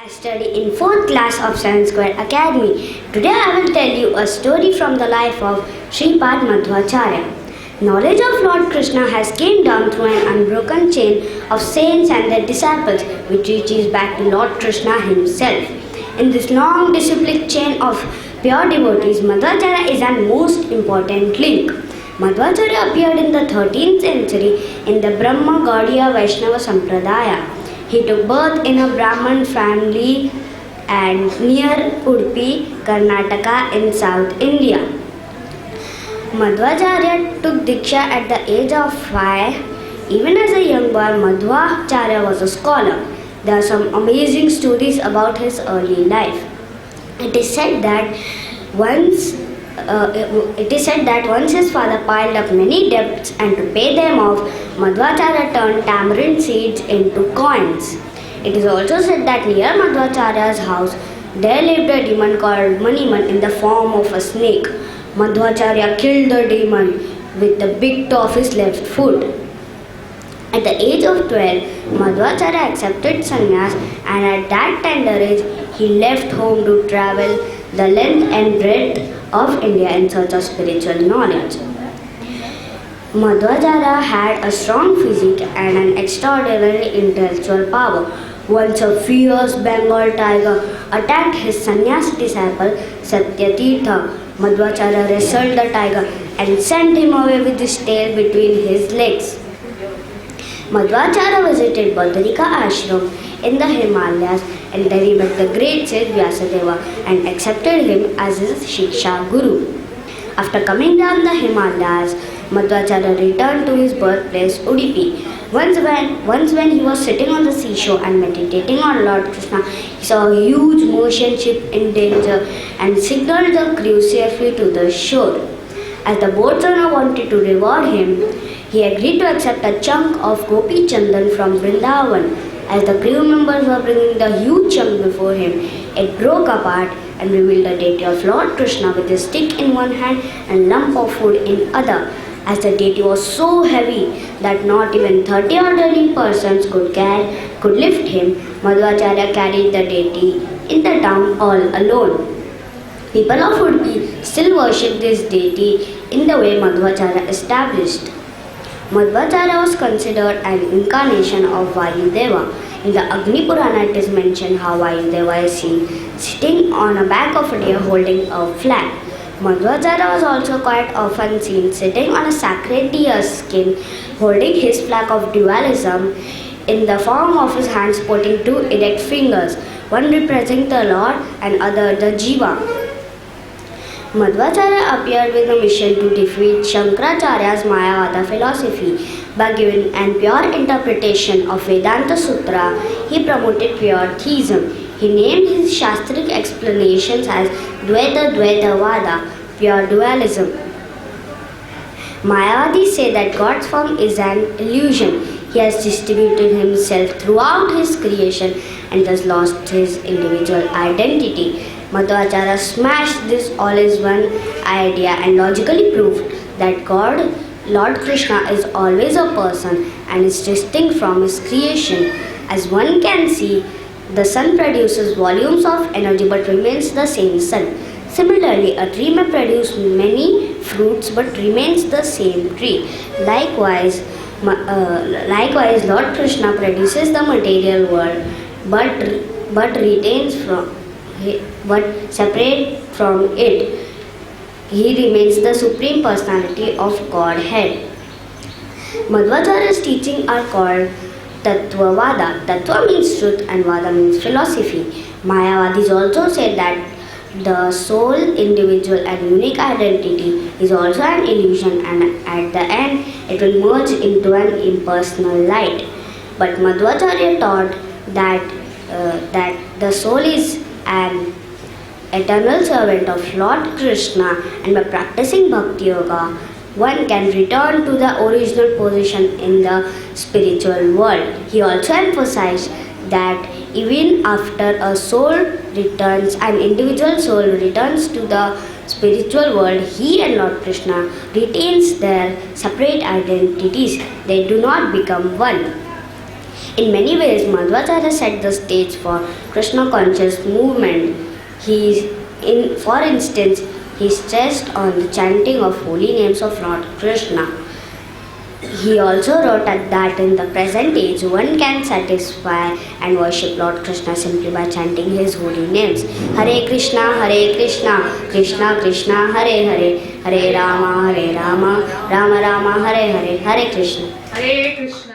I study in 4th class of Science Square Academy. Today I will tell you a story from the life of Sripad Madhvacharya. Knowledge of Lord Krishna has came down through an unbroken chain of saints and their disciples, which reaches back to Lord Krishna himself. In this long disciplic chain of pure devotees, Madhvacharya is an most important link. Madhvacharya appeared in the 13th century in the Brahma Gaudiya Vaishnava Sampradaya. He took birth in a Brahmin family and near Udupi, Karnataka in South India. Madhvacharya took Diksha at the age of 5. Even as a young boy, Madhvacharya was a scholar. There are some amazing stories about his early life. It is said that once his father piled up many debts, and to pay them off, Madhvacharya turned tamarind seeds into coins. It is also said that near Madhvacharya's house there lived a demon called Maniman in the form of a snake. Madhvacharya killed the demon with the big toe of his left foot. At the age of 12, Madhvacharya accepted sannyas, and at that tender age, he left home to travel the length and breadth of India in search of spiritual knowledge. Madhvacharya had a strong physique and an extraordinary intellectual power. Once a fierce Bengal tiger attacked his sannyas disciple Satyatirtha. Madhvacharya wrestled the tiger and sent him away with his tail between his legs. Madhvacharya visited Badrika ashram in the Himalayas, and there he met the great sage Vyasadeva and accepted him as his Shiksha Guru. After coming down the Himalayas, Madhvacharya returned to his birthplace Udupi. Once when he was sitting on the seashore and meditating on Lord Krishna, he saw a huge merchant ship in danger and signaled the crew safely to the shore. As the boat's owner wanted to reward him, he agreed to accept a chunk of Gopi Chandan from Vrindavan. As the crew members were bringing the huge chunk before him, it broke apart and revealed the deity of Lord Krishna with a stick in one hand and lump of food in other. As the deity was so heavy that not even 30 ordinary persons could lift him, Madhvacharya carried the deity in the town all alone. People of Udupi still worship this deity in the way Madhvacharya established. Madhvacharya was considered an incarnation of Vayudeva. In the Agni Purana it is mentioned how Vayudeva is seen sitting on the back of a deer holding a flag. Madhvacharya was also quite often seen sitting on a sacred deer skin holding his flag of dualism in the form of his hands pointing two erect fingers, one representing the Lord and other the Jiva. Madhvacharya appeared with a mission to defeat Shankaracharya's Mayavada philosophy. By giving an pure interpretation of Vedanta Sutra, he promoted pure theism. He named his Shastric explanations as Dvaita Dvaitavada, pure dualism. Mayavadis say that God's form is an illusion. He has distributed himself throughout his creation and thus lost his individual identity. Madhvacharya smashed this all-is-one idea and logically proved that God, Lord Krishna, is always a person and is distinct from his creation. As one can see, the sun produces volumes of energy but remains the same sun. Similarly, a tree may produce many fruits but remains the same tree. Likewise, Lord Krishna produces the material world but separate from it. He remains the Supreme Personality of Godhead. Madhvacharya's teachings are called Tattvavada. Tattva means truth and Vada means philosophy. Mayavadis also say that the soul, individual and unique identity is also an illusion, and at the end it will merge into an impersonal light. But Madhvacharya taught that the soul is an eternal servant of Lord Krishna, and by practicing Bhakti Yoga, one can return to the original position in the spiritual world. He also emphasized that even after an individual soul returns to the spiritual world, he and Lord Krishna retains their separate identities. They do not become one. In many ways, Madhvacharya set the stage for Krishna conscious movement. For instance, he stressed on the chanting of holy names of Lord Krishna. He also wrote that in the present age, one can satisfy and worship Lord Krishna simply by chanting his holy names. Hare Krishna, Krishna Krishna, Hare Hare, Hare Rama, Rama Rama, Hare Hare, Hare Krishna. Hare Krishna.